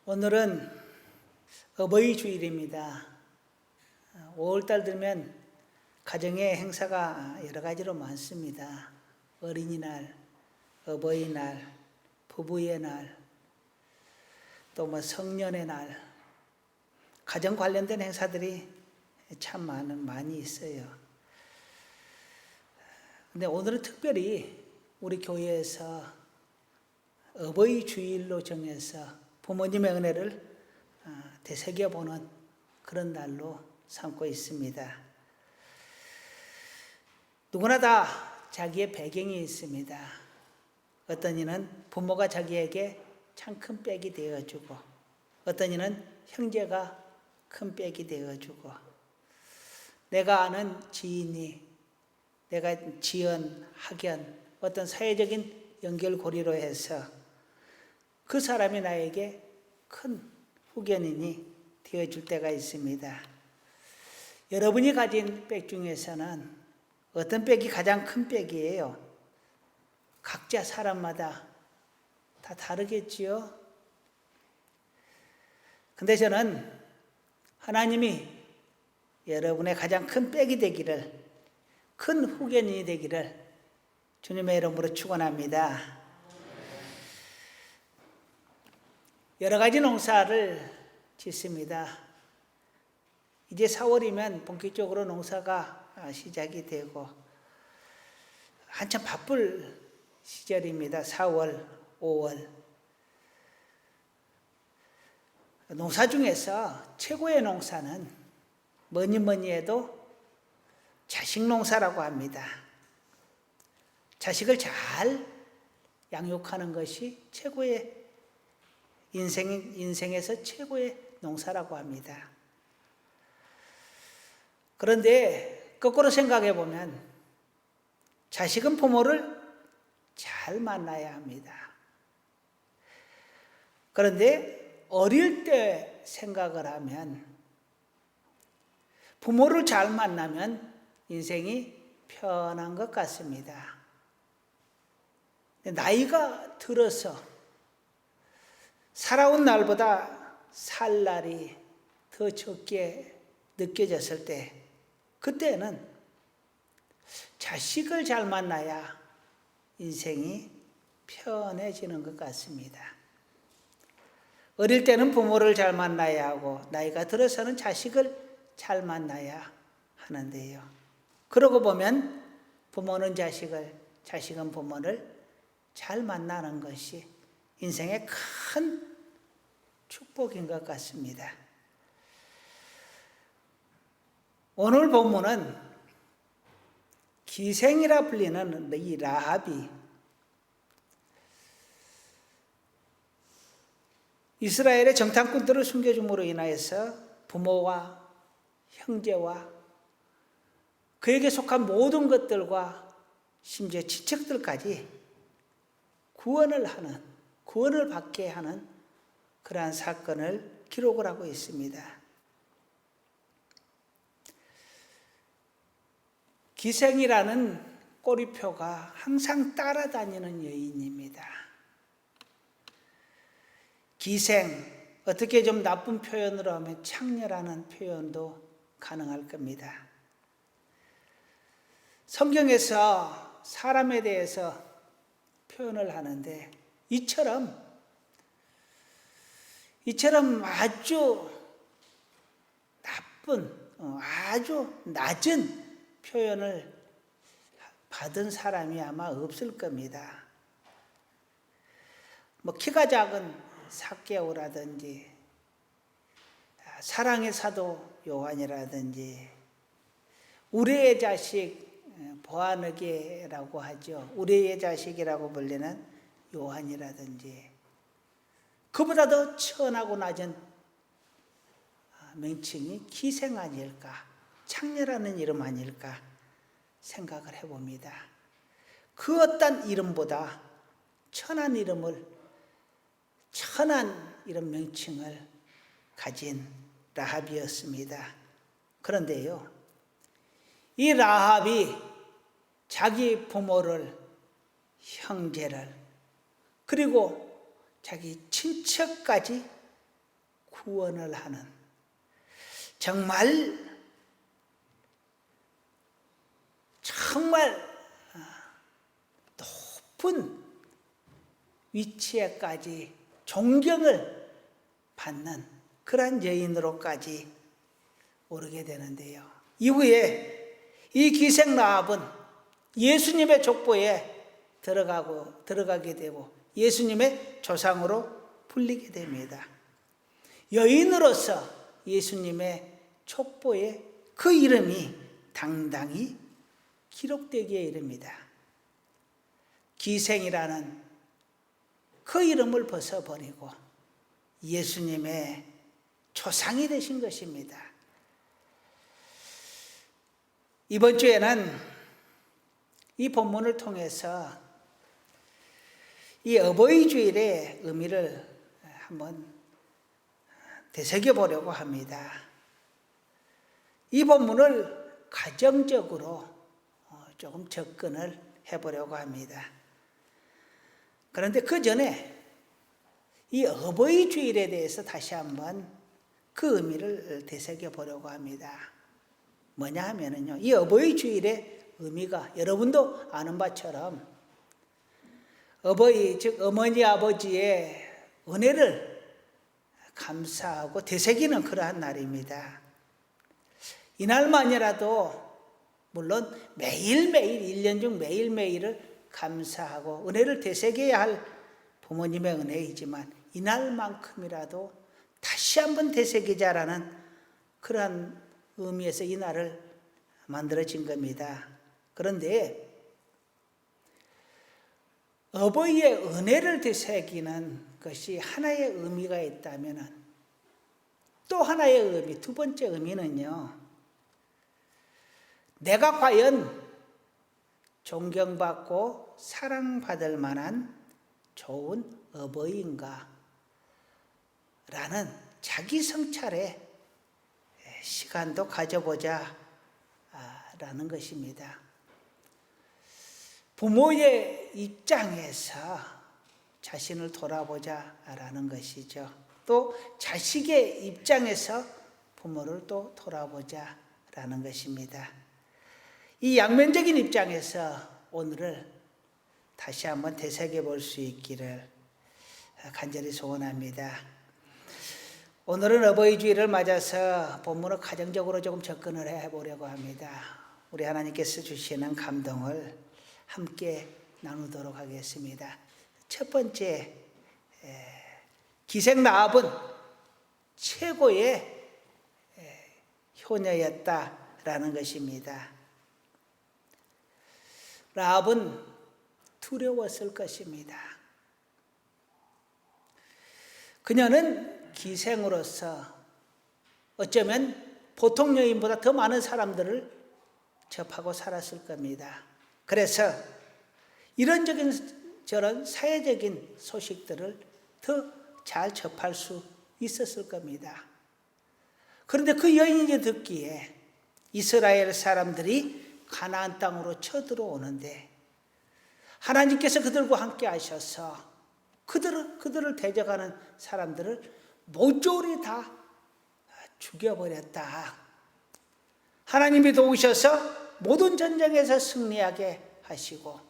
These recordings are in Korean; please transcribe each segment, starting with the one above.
오늘은 어버이 주일입니다. 5월달 되면 가정의 행사가 여러 가지로 많습니다. 어린이날, 어버이날, 부부의 날, 또 성년의 날, 가정 관련된 행사들이 참 많이 있어요. 근데 오늘은 특별히 우리 교회에서 어버이 주일로 정해서 부모님의 은혜를 되새겨보는 그런 날로 삼고 있습니다. 누구나 다 자기의 배경이 있습니다. 어떤 이는 부모가 자기에게 참 큰 빽이 되어주고, 어떤 이는 형제가 큰 빽이 되어주고, 내가 아는 지인이, 내가 지연, 학연, 어떤 사회적인 연결고리로 해서 그 사람이 나에게 큰 후견인이 되어줄 때가 있습니다. 여러분이 가진 빽 중에서는 어떤 빽이 가장 큰 빽이에요? 각자 사람마다 다 다르겠지요? 근데 저는 하나님이 여러분의 가장 큰 빽이 되기를, 큰 후견인이 되기를 주님의 이름으로 축원합니다. 여러 가지 농사를 짓습니다. 이제 4월이면 본격적으로 농사가 시작이 되고 한참 바쁠 시절입니다. 4월, 5월. 농사 중에서 최고의 농사는 뭐니 해도 자식 농사라고 합니다. 자식을 잘 양육하는 것이 최고의 인생에서 최고의 농사라고 합니다. 그런데 거꾸로 생각해 보면 자식은 부모를 잘 만나야 합니다. 그런데 어릴 때 생각을 하면 부모를 잘 만나면 인생이 편한 것 같습니다. 나이가 들어서 살아온 날보다 살 날이 더 적게 느껴졌을 때, 그때는 자식을 잘 만나야 인생이 편해지는 것 같습니다. 어릴 때는 부모를 잘 만나야 하고 나이가 들어서는 자식을 잘 만나야 하는데요. 그러고 보면 부모는 자식을, 자식은 부모를 잘 만나는 것이 인생의 큰 축복인 것 같습니다. 오늘 본문은 기생이라 불리는 이 라합이 이스라엘의 정탐꾼들을 숨겨줌으로 인하여서 부모와 형제와 그에게 속한 모든 것들과 심지어 친척들까지 구원을 받게 하는 그러한 사건을 기록을 하고 있습니다. 기생이라는 꼬리표가 항상 따라다니는 여인입니다. 기생, 어떻게 좀 나쁜 표현으로 하면 창녀라는 표현도 가능할 겁니다. 성경에서 사람에 대해서 표현을 하는데 이처럼 아주 나쁜, 아주 낮은 표현을 받은 사람이 아마 없을 겁니다. 키가 작은 삭개오라든지 사랑의 사도 요한이라든지 우리의 자식 보아느게라고 하죠. 우리의 자식이라고 불리는 요한이라든지 그보다 더 천하고 낮은 명칭이 기생 아닐까, 창녀라는 이름 아닐까 생각을 해봅니다. 그 어떤 이름보다 천한 이런 명칭을 가진 라합이었습니다. 그런데요, 이 라합이 자기 부모를, 형제를, 그리고 자기 친척까지 구원을 하는 정말 높은 위치에까지 존경을 받는 그러한 여인으로까지 오르게 되는데요. 이후에 이 기생 라합은 예수님의 족보에 들어가게 되고 예수님의 조상으로 불리게 됩니다. 여인으로서 예수님의 족보에 그 이름이 당당히 기록되기에 이릅니다. 기생이라는 그 이름을 벗어버리고 예수님의 조상이 되신 것입니다. 이번 주에는 이 본문을 통해서 이 어버이 주일의 의미를 한번 되새겨 보려고 합니다. 이 본문을 가정적으로 조금 접근을 해보려고 합니다. 그런데 그 전에 이 어버이 주일에 대해서 다시 한번 그 의미를 되새겨 보려고 합니다. 뭐냐 하면은요, 이 어버이 주일의 의미가 여러분도 아는 바처럼 어버이, 즉 어머니 아버지의 은혜를 감사하고 되새기는 그러한 날입니다. 이날만이라도 물론 매일매일 1년 중 매일매일을 감사하고 은혜를 되새겨야 할 부모님의 은혜이지만 이날만큼이라도 다시 한번 되새기자라는 그러한 의미에서 이 날을 만들어진 겁니다. 그런데 어버이의 은혜를 되새기는 것이 하나의 의미가 있다면 또 하나의 의미, 두 번째 의미는요, 내가 과연 존경받고 사랑받을 만한 좋은 어버이인가 라는 자기 성찰의 시간도 가져보자 라는 것입니다. 부모의 입장에서 자신을 돌아보자 라는 것이죠. 또 자식의 입장에서 부모를 또 돌아보자 라는 것입니다. 이 양면적인 입장에서 오늘을 다시 한번 되새겨 볼 수 있기를 간절히 소원합니다. 오늘은 어버이 주일을 맞아서 본문을 가정적으로 조금 접근을 해보려고 합니다. 우리 하나님께서 주시는 감동을 함께 나누도록 하겠습니다. 첫 번째, 기생 라합은 최고의 효녀였다라는 것입니다. 라합은 두려웠을 것입니다. 그녀는 기생으로서 어쩌면 보통 여인보다 더 많은 사람들을 접하고 살았을 겁니다. 그래서 이런저런 저런 사회적인 소식들을 더 잘 접할 수 있었을 겁니다. 그런데 그 여인이 듣기에 이스라엘 사람들이 가나안 땅으로 쳐들어오는데 하나님께서 그들과 함께 하셔서 그들을 대적하는 사람들을 모조리 다 죽여버렸다. 하나님이 도우셔서 모든 전쟁에서 승리하게 하시고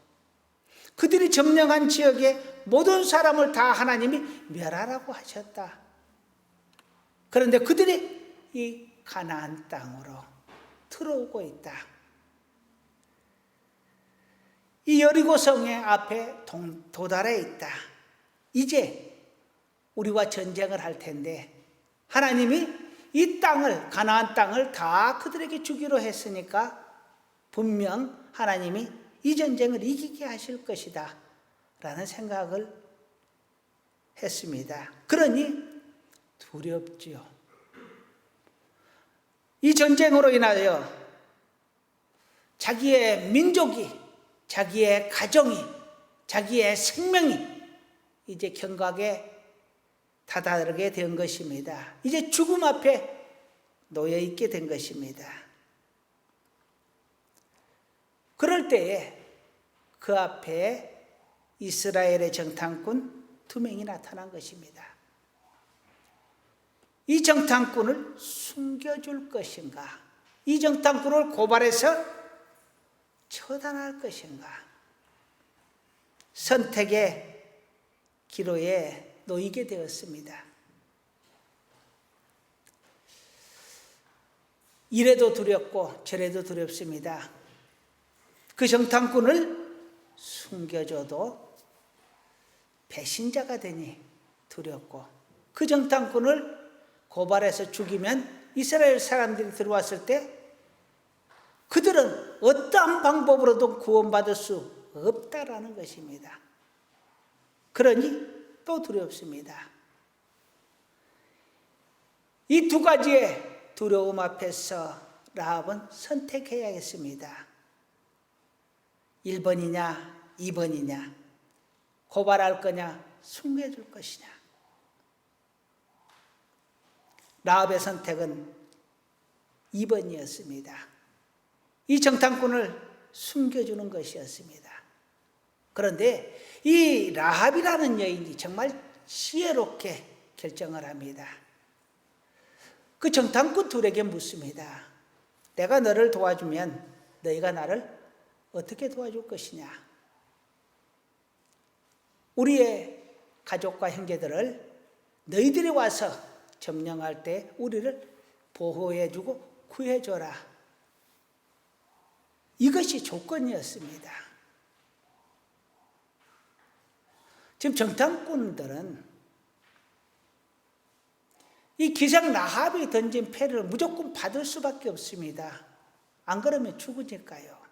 그들이 점령한 지역의 모든 사람을 다 하나님이 멸하라고 하셨다. 그런데 그들이 이 가나안 땅으로 들어오고 있다. 이 여리고성의 앞에 도달해 있다. 이제 우리와 전쟁을 할 텐데 하나님이 이 땅을, 가나안 땅을 다 그들에게 주기로 했으니까 분명 하나님이 이 전쟁을 이기게 하실 것이다 라는 생각을 했습니다. 그러니 두렵지요. 이 전쟁으로 인하여 자기의 민족이, 자기의 가정이, 자기의 생명이 이제 경각에 다다르게 된 것입니다. 이제 죽음 앞에 놓여 있게 된 것입니다. 그럴 때에 그 앞에 이스라엘의 정탐꾼 2명이 나타난 것입니다. 이 정탐꾼을 숨겨줄 것인가? 이 정탐꾼을 고발해서 처단할 것인가? 선택의 기로에 놓이게 되었습니다. 이래도 두렵고 저래도 두렵습니다. 그 정탐꾼을 숨겨줘도 배신자가 되니 두렵고, 그 정탐꾼을 고발해서 죽이면 이스라엘 사람들이 들어왔을 때 그들은 어떠한 방법으로도 구원받을 수 없다라는 것입니다. 그러니 또 두렵습니다. 이 두 가지의 두려움 앞에서 라합은 선택해야겠습니다. 1번이냐 2번이냐, 고발할 거냐 숨겨줄 것이냐. 라합의 선택은 2번이었습니다. 이 정탐꾼을 숨겨주는 것이었습니다. 그런데 이 라합이라는 여인이 정말 지혜롭게 결정을 합니다. 그 정탐꾼 둘에게 묻습니다. 내가 너를 도와주면 너희가 나를 어떻게 도와줄 것이냐? 우리의 가족과 형제들을 너희들이 와서 점령할 때 우리를 보호해주고 구해줘라. 이것이 조건이었습니다. 지금 정탐꾼들은 이 기생 라합이 던진 패를 무조건 받을 수밖에 없습니다. 안 그러면 죽으니까요.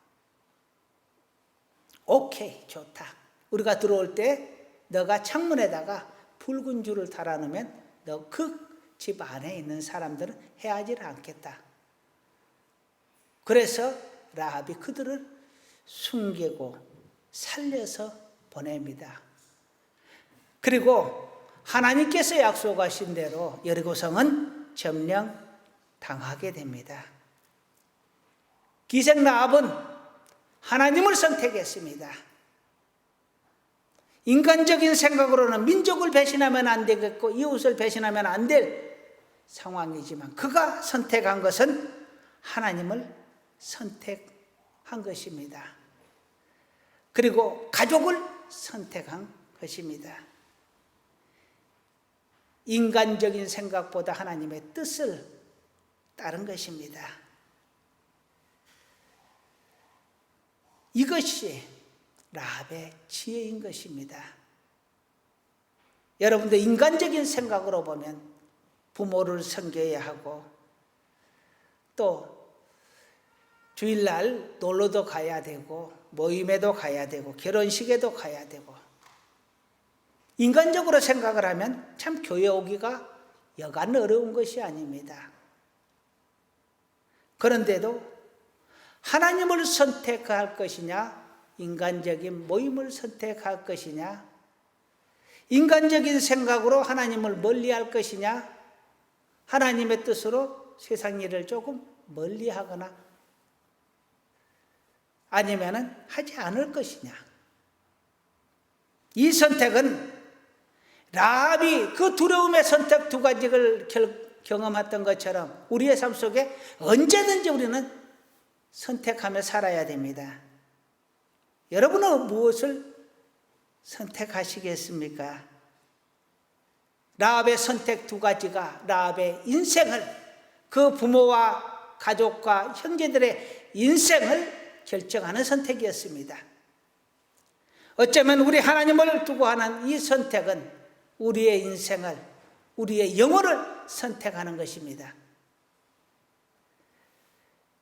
오케이, 좋다. 우리가 들어올 때 너가 창문에다가 붉은 줄을 달아놓으면 너 그 집 안에 있는 사람들은 해하지를 않겠다. 그래서 라합이 그들을 숨기고 살려서 보냅니다. 그리고 하나님께서 약속하신 대로 여리고성은 점령당하게 됩니다. 기생 라합은 하나님을 선택했습니다. 인간적인 생각으로는 민족을 배신하면 안 되겠고 이웃을 배신하면 안 될 상황이지만 그가 선택한 것은 하나님을 선택한 것입니다. 그리고 가족을 선택한 것입니다. 인간적인 생각보다 하나님의 뜻을 따른 것입니다. 이것이 라합의 지혜인 것입니다. 여러분들 인간적인 생각으로 보면 부모를 섬겨야 하고 또 주일날 놀러도 가야 되고 모임에도 가야 되고 결혼식에도 가야 되고 인간적으로 생각을 하면 참 교회 오기가 여간 어려운 것이 아닙니다. 그런데도 하나님을 선택할 것이냐 인간적인 모임을 선택할 것이냐 인간적인 생각으로 하나님을 멀리할 것이냐 하나님의 뜻으로 세상 일을 조금 멀리하거나 아니면은 하지 않을 것이냐. 이 선택은 라합이 그 두려움의 선택 두 가지를 경험했던 것처럼 우리의 삶 속에 언제든지 우리는 선택하며 살아야 됩니다. 여러분은 무엇을 선택하시겠습니까? 라합의 선택 두 가지가 라합의 인생을, 그 부모와 가족과 형제들의 인생을 결정하는 선택이었습니다. 어쩌면 우리 하나님을 두고 하는 이 선택은 우리의 인생을, 우리의 영혼을 선택하는 것입니다.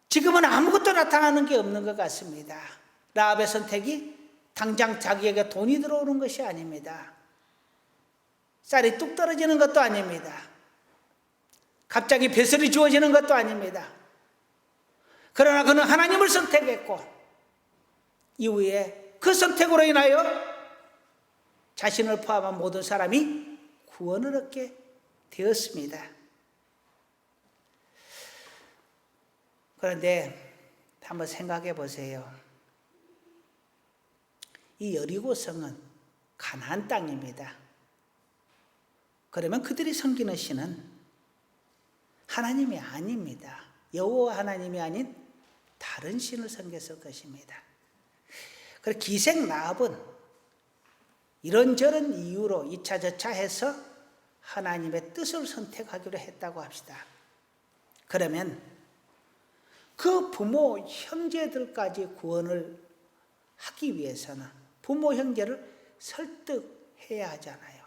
지금은 아무것도 나타나는 게 없는 것 같습니다. 라합의 선택이 당장 자기에게 돈이 들어오는 것이 아닙니다. 쌀이 뚝 떨어지는 것도 아닙니다. 갑자기 배설이 주어지는 것도 아닙니다. 그러나 그는 하나님을 선택했고 이후에 그 선택으로 인하여 자신을 포함한 모든 사람이 구원을 얻게 되었습니다. 그런데 한번 생각해 보세요. 이 여리고성은 가나안 땅입니다. 그러면 그들이 섬기는 신은 하나님이 아닙니다. 여호와 하나님이 아닌 다른 신을 섬겼을 것입니다. 그래서 기생 라합은 이런저런 이유로 이차저차 해서 하나님의 뜻을 선택하기로 했다고 합시다. 그러면 그 부모 형제들까지 구원을 하기 위해서는 부모 형제를 설득해야 하잖아요.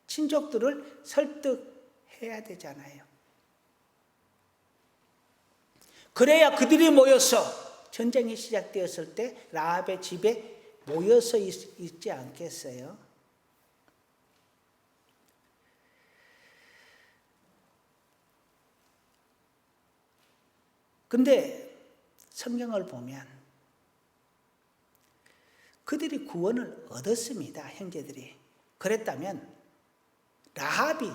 친족들을 설득해야 되잖아요. 그래야 그들이 모여서 전쟁이 시작되었을 때 라합의 집에 모여서 있지 않겠어요? 근데 성경을 보면 그들이 구원을 얻었습니다. 형제들이. 그랬다면 라합이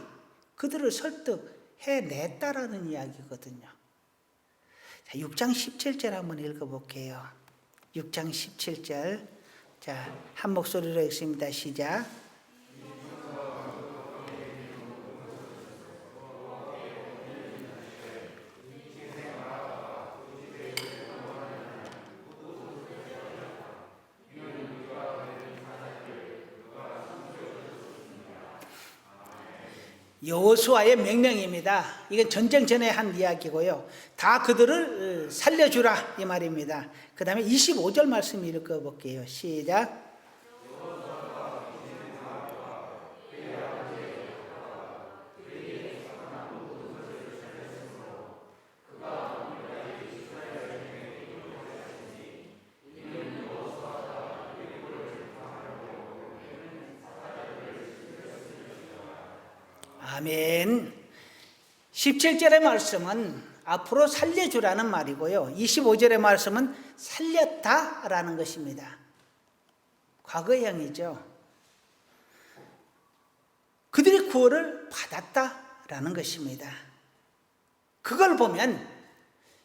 그들을 설득해냈다라는 이야기거든요. 자, 6장 17절 한번 읽어볼게요. 6장 17절. 자, 한 목소리로 읽습니다. 시작. 여호수아의 명령입니다. 이건 전쟁 전에 한 이야기고요. 다 그들을 살려주라 이 말입니다. 그 다음에 25절 말씀 읽어볼게요. 시작. 아멘. 17절의 말씀은 앞으로 살려주라는 말이고요. 25절의 말씀은 살렸다라는 것입니다. 과거형이죠. 그들이 구원을 받았다라는 것입니다. 그걸 보면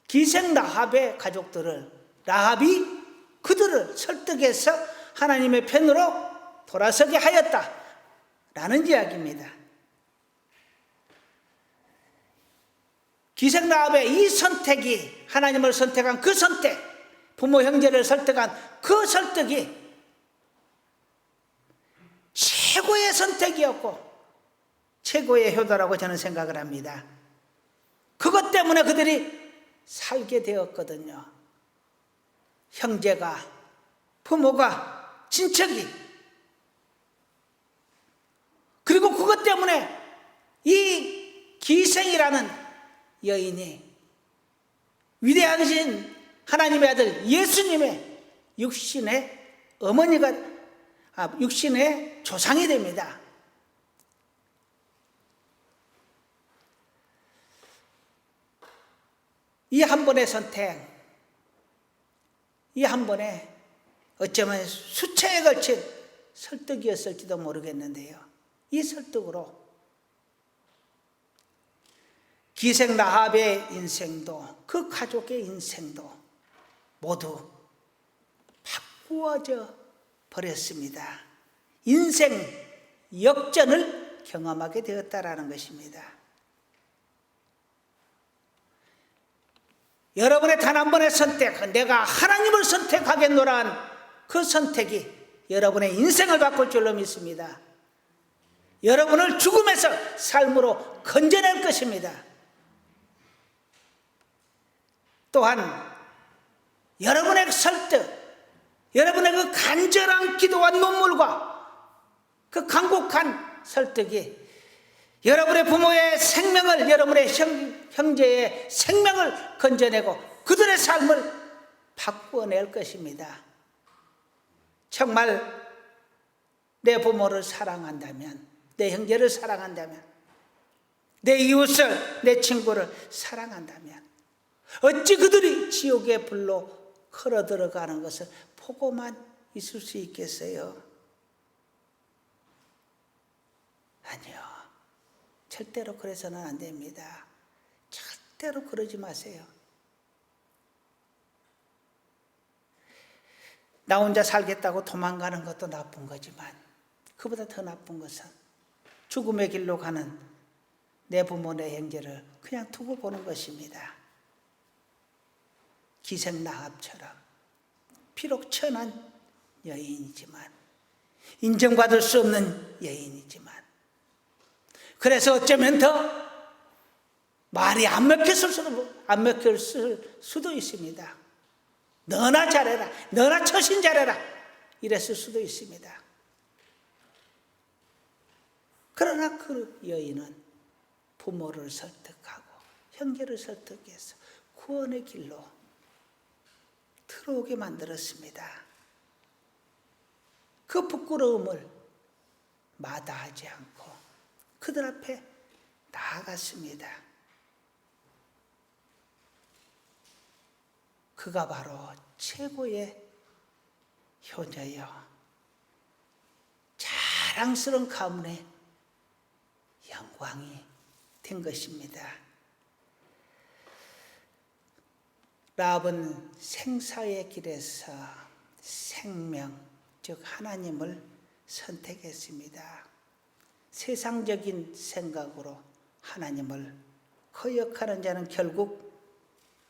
기생 라합의 가족들을 라합이 그들을 설득해서 하나님의 편으로 돌아서게 하였다라는 이야기입니다. 기생 라합의 이 선택이 하나님을 선택한 그 선택, 부모 형제를 설득한 그 설득이 최고의 선택이었고 최고의 효도라고 저는 생각을 합니다. 그것 때문에 그들이 살게 되었거든요. 형제가, 부모가, 친척이. 그리고 그것 때문에 이 기생이라는 여인이 위대하신 하나님의 아들 예수님의 육신의 어머니가, 육신의 조상이 됩니다. 이 한 번의 선택, 이 한 번에 어쩌면 수차에 걸친 설득이었을지도 모르겠는데요. 이 설득으로 기생 라합의 인생도 그 가족의 인생도 모두 바꾸어져 버렸습니다. 인생 역전을 경험하게 되었다라는 것입니다. 여러분의 단 한 번의 선택, 내가 하나님을 선택하겠노란 그 선택이 여러분의 인생을 바꿀 줄로 믿습니다. 여러분을 죽음에서 삶으로 건져낼 것입니다. 또한 여러분의 설득, 여러분의 그 간절한 기도와 눈물과 그 간곡한 설득이 여러분의 부모의 생명을, 여러분의 형제의 생명을 건져내고 그들의 삶을 바꾸어낼 것입니다. 정말 내 부모를 사랑한다면, 내 형제를 사랑한다면, 내 이웃을, 내 친구를 사랑한다면 어찌 그들이 지옥의 불로 흘러 들어가는 것을 보고만 있을 수 있겠어요? 아니요. 절대로 그래서는 안 됩니다. 절대로 그러지 마세요. 나 혼자 살겠다고 도망가는 것도 나쁜 거지만 그보다 더 나쁜 것은 죽음의 길로 가는 내 부모 내 형제를 그냥 두고 보는 것입니다. 기생나합처럼 비록 천한 여인이지만 인정받을 수 없는 여인이지만 그래서 어쩌면 더 말이 안 먹힐 수도 있습니다. 너나 잘해라, 너나 처신 잘해라 이랬을 수도 있습니다. 그러나 그 여인은 부모를 설득하고 형제를 설득해서 구원의 길로 들어오게 만들었습니다. 그 부끄러움을 마다하지 않고 그들 앞에 나아갔습니다. 그가 바로 최고의 효녀여, 자랑스러운 가문의 영광이 된 것입니다. 라합은 생사의 길에서 생명, 즉 하나님을 선택했습니다. 세상적인 생각으로 하나님을 거역하는 자는 결국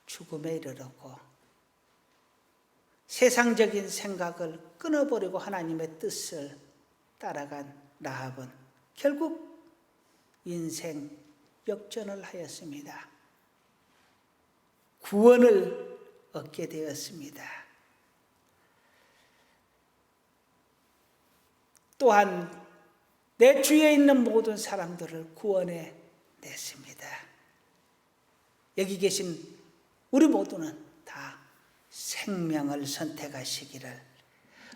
죽음에 이르렀고, 세상적인 생각을 끊어버리고 하나님의 뜻을 따라간 라합은 결국 인생 역전을 하였습니다. 구원을 얻게 되었습니다. 또한 내 주위에 있는 모든 사람들을 구원해 냈습니다. 여기 계신 우리 모두는 다 생명을 선택하시기를,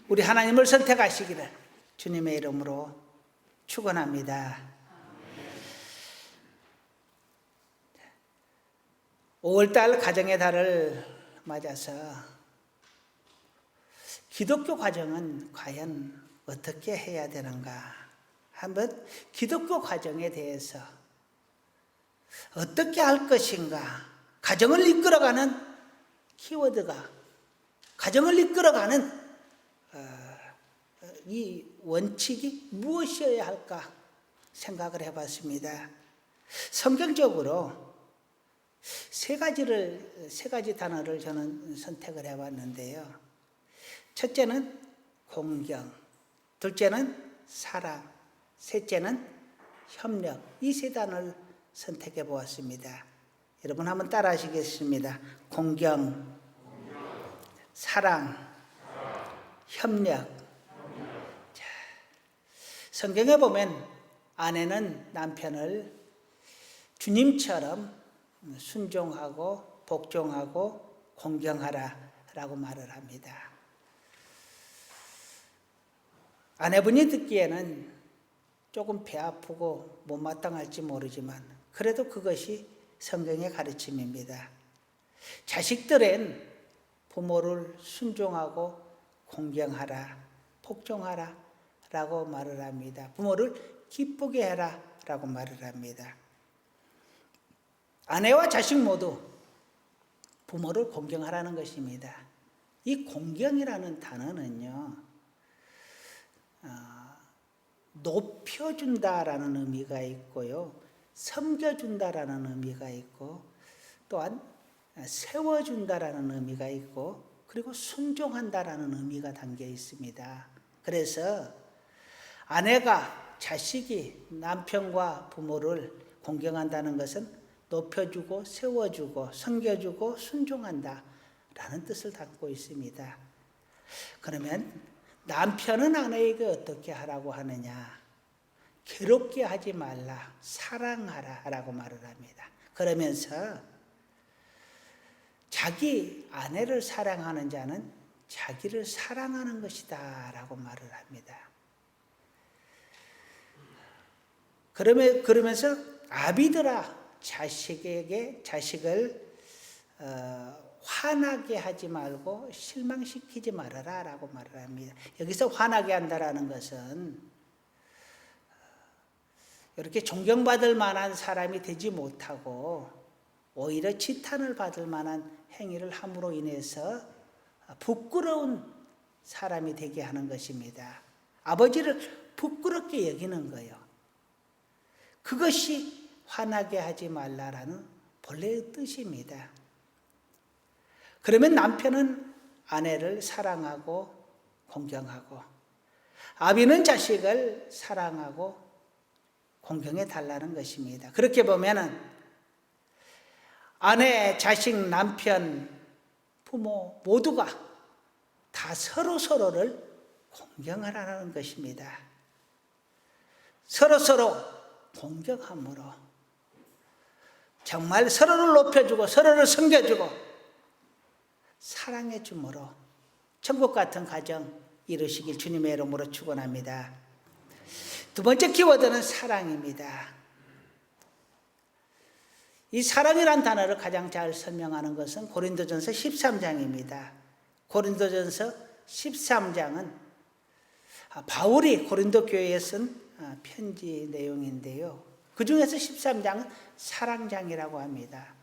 우리 하나님을 선택하시기를 주님의 이름으로 축원합니다. 5월달 가정의 달을 맞아서 기독교 가정은 과연 어떻게 해야 되는가? 한번 기독교 가정에 대해서 어떻게 할 것인가? 가정을 이끌어가는 키워드가, 가정을 이끌어가는 이 원칙이 무엇이어야 할까 생각을 해봤습니다. 성경적으로 세 가지 단어를 저는 선택을 해봤는데요. 첫째는 공경, 둘째는 사랑, 셋째는 협력. 이 세 단어를 선택해 보았습니다. 여러분 한번 따라 하시겠습니다. 공경, 사랑, 협력. 자, 성경에 보면 아내는 남편을 주님처럼 순종하고 복종하고 공경하라 라고 말을 합니다. 아내분이 듣기에는 조금 배 아프고 못마땅할지 모르지만 그래도 그것이 성경의 가르침입니다. 자식들은 부모를 순종하고 공경하라, 복종하라 라고 말을 합니다. 부모를 기쁘게 해라 라고 말을 합니다. 아내와 자식 모두 부모를 공경하라는 것입니다. 이 공경이라는 단어는요, 높여준다라는 의미가 있고요, 섬겨준다라는 의미가 있고, 또한 세워준다라는 의미가 있고, 그리고 순종한다라는 의미가 담겨 있습니다. 그래서 아내가, 자식이 남편과 부모를 공경한다는 것은 높여주고 세워주고 섬겨주고 순종한다라는 뜻을 담고 있습니다. 그러면 남편은 아내에게 어떻게 하라고 하느냐? 괴롭게 하지 말라, 사랑하라 라고 말을 합니다. 그러면서 자기 아내를 사랑하는 자는 자기를 사랑하는 것이다 라고 말을 합니다. 그러면서 아비들아, 자식을 화나게 하지 말고 실망시키지 말아라 라고 말을 합니다. 여기서 화나게 한다라는 것은 이렇게 존경받을 만한 사람이 되지 못하고 오히려 지탄을 받을 만한 행위를 함으로 인해서 부끄러운 사람이 되게 하는 것입니다. 아버지를 부끄럽게 여기는 거예요. 그것이 화나게 하지 말라라는 본래의 뜻입니다. 그러면 남편은 아내를 사랑하고 공경하고, 아비는 자식을 사랑하고 공경해 달라는 것입니다. 그렇게 보면은 아내, 자식, 남편, 부모 모두가 다 서로서로를 공경하라는 것입니다. 서로서로 공경함으로 정말 서로를 높여주고 서로를 섬겨주고 사랑해줌으로 천국 같은 가정 이루시길 주님의 이름으로 축원합니다. 두 번째 키워드는 사랑입니다. 이 사랑이란 단어를 가장 잘 설명하는 것은 고린도전서 13장입니다. 고린도전서 13장은 바울이 고린도 교회에 쓴 편지 내용인데요. 그 중에서 13장은 사랑장이라고 합니다.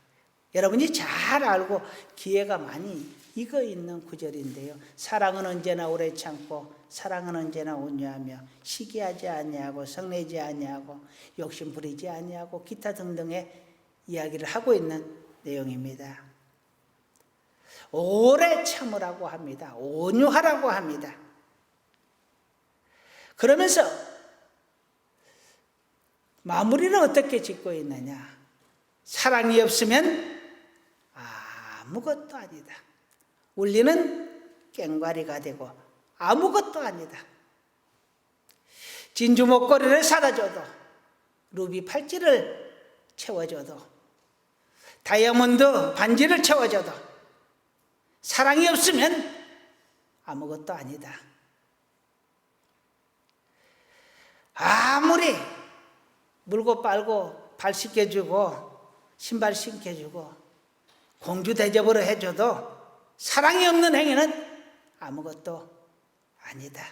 여러분이 잘 알고 기회가 많이 익어 있는 구절인데요. 사랑은 언제나 오래 참고, 사랑은 언제나 온유하며, 시기하지 아니하고, 성내지 아니하고, 욕심 부리지 아니하고, 기타 등등의 이야기를 하고 있는 내용입니다. 오래 참으라고 합니다. 온유하라고 합니다. 그러면서 마무리를 어떻게 짓고 있느냐? 사랑이 없으면 아무것도 아니다. 울리는 꽹과리가 되고 아무것도 아니다. 진주 목걸이를 사다 줘도, 루비 팔찌를 채워줘도, 다이아몬드 반지를 채워줘도 사랑이 없으면 아무것도 아니다. 아무리 물고 빨고 발 씻겨주고 신발 신겨주고 공주 대접으로 해줘도 사랑이 없는 행위는 아무것도 아니다.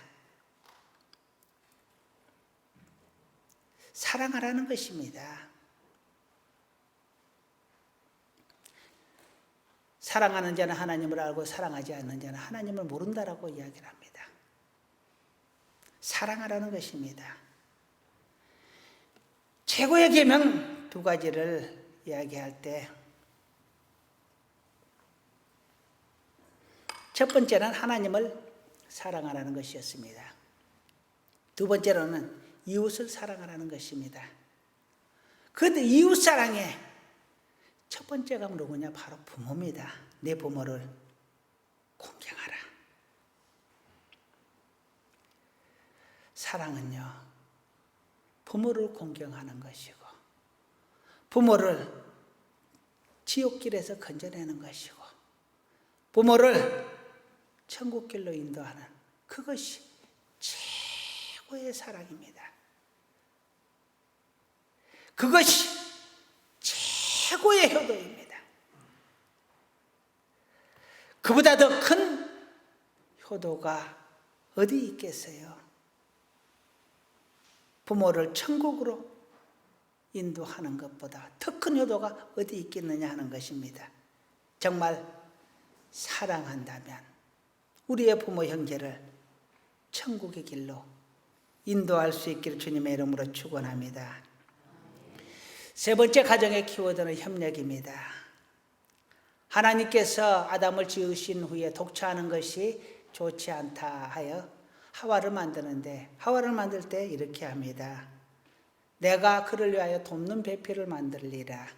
사랑하라는 것입니다. 사랑하는 자는 하나님을 알고 사랑하지 않는 자는 하나님을 모른다라고 이야기를 합니다. 사랑하라는 것입니다. 최고의 계명 두 가지를 이야기할 때, 첫 번째는 하나님을 사랑하라는 것이었습니다. 두 번째로는 이웃을 사랑하라는 것입니다. 그 이웃 사랑의 첫 번째가 누구냐? 바로 부모입니다. 내 부모를 공경하라. 사랑은요, 부모를 공경하는 것이고, 부모를 지옥길에서 건져내는 것이고, 부모를 천국길로 인도하는, 그것이 최고의 사랑입니다. 그것이 최고의 효도입니다. 그보다 더 큰 효도가 어디 있겠어요? 부모를 천국으로 인도하는 것보다 더 큰 효도가 어디 있겠느냐 하는 것입니다. 정말 사랑한다면 우리의 부모 형제를 천국의 길로 인도할 수 있기를 주님의 이름으로 축원합니다. 세 번째 가정의 키워드는 협력입니다. 하나님께서 아담을 지으신 후에 독차하는 것이 좋지 않다 하여 하와를 만드는데, 하와를 만들 때 이렇게 합니다. 내가 그를 위하여 돕는 배필을 만들리라.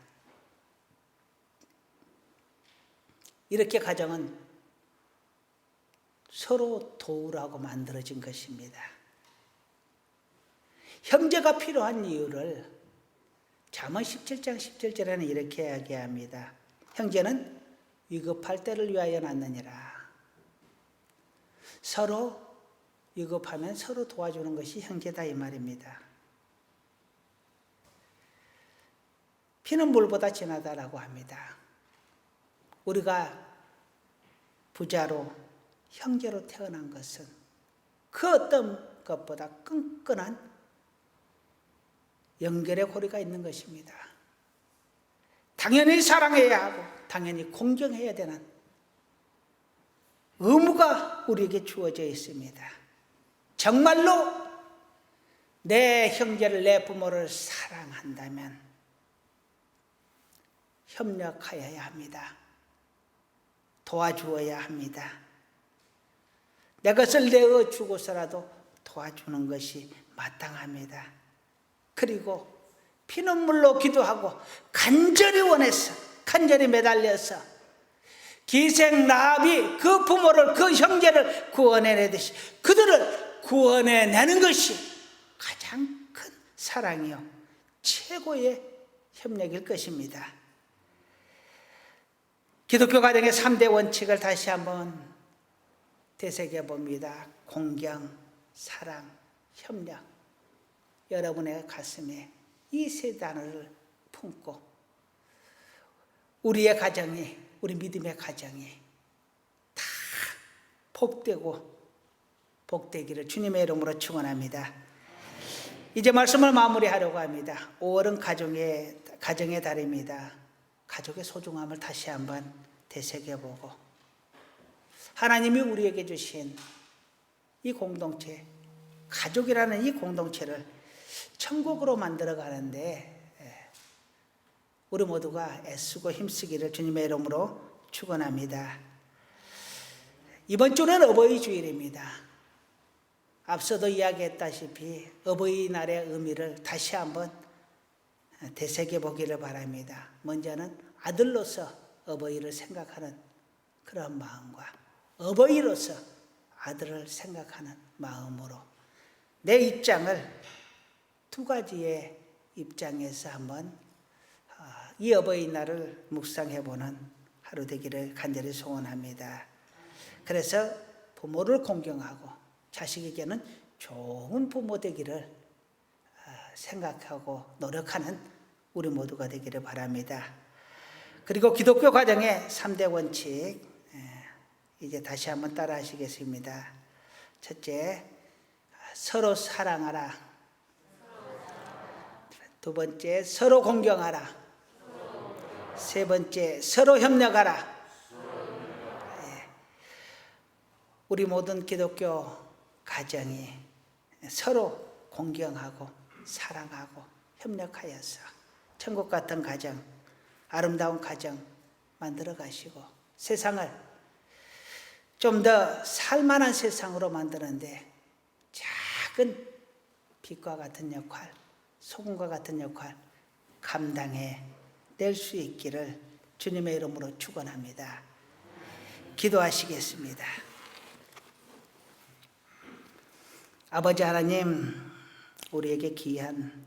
이렇게 가정은 서로 도우라고 만들어진 것입니다. 형제가 필요한 이유를 잠언 17장 17절에는 이렇게 이야기합니다. 형제는 위급할 때를 위하여 낳느니라. 서로 위급하면 서로 도와주는 것이 형제다, 이 말입니다. 피는 물보다 진하다라고 합니다. 우리가 부자로 형제로 태어난 것은 그 어떤 것보다 끈끈한 연결의 고리가 있는 것입니다. 당연히 사랑해야 하고 당연히 공경해야 되는 의무가 우리에게 주어져 있습니다. 정말로 내 형제를, 내 부모를 사랑한다면 협력하여야 합니다. 도와주어야 합니다. 내 것을 내어 주고서라도 도와주는 것이 마땅합니다. 그리고 피눈물로 기도하고 간절히 원해서, 간절히 매달려서 기생 라합이 그 부모를, 그 형제를 구원해내듯이 그들을 구원해내는 것이 가장 큰 사랑이요 최고의 협력일 것입니다. 기독교 가정의 3대 원칙을 다시 한번 되새겨봅니다. 공경, 사랑, 협력. 여러분의 가슴에 이 세 단어를 품고 우리의 가정이, 우리 믿음의 가정이 다 복되고 복되기를 주님의 이름으로 축원합니다. 이제 말씀을 마무리하려고 합니다. 5월은 가정의 달입니다. 가족의 소중함을 다시 한번 되새겨보고 하나님이 우리에게 주신 이 공동체, 가족이라는 이 공동체를 천국으로 만들어 가는데 우리 모두가 애쓰고 힘쓰기를 주님의 이름으로 축원합니다. 이번 주는 어버이 주일입니다. 앞서도 이야기했다시피 어버이날의 의미를 다시 한번 되새겨 보기를 바랍니다. 먼저는 아들로서 어버이를 생각하는 그런 마음과 어버이로서 아들을 생각하는 마음으로 내 입장을 두 가지의 입장에서 한번 이 어버이날을 묵상해보는 하루 되기를 간절히 소원합니다. 그래서 부모를 공경하고 자식에게는 좋은 부모 되기를 생각하고 노력하는 우리 모두가 되기를 바랍니다. 그리고 기독교 가정의 3대 원칙 이제 다시 한번 따라 하시겠습니다. 첫째, 서로 사랑하라. 두 번째, 서로 공경하라. 세 번째, 서로 협력하라. 우리 모든 기독교 가정이 서로 공경하고 사랑하고 협력하여서 천국 같은 가정, 아름다운 가정 만들어 가시고 세상을 좀 더 살만한 세상으로 만드는데 작은 빛과 같은 역할, 소금과 같은 역할 감당해 낼 수 있기를 주님의 이름으로 축원합니다. 기도하시겠습니다. 아버지 하나님, 우리에게 귀한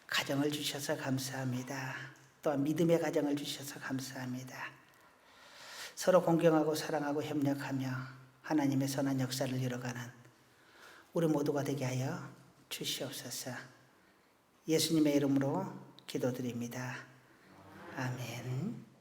가정을 주셔서 감사합니다. 또한 믿음의 가정을 주셔서 감사합니다. 서로 공경하고 사랑하고 협력하며 하나님의 선한 역사를 이뤄가는 우리 모두가 되게 하여 주시옵소서. 예수님의 이름으로 기도드립니다. 아멘.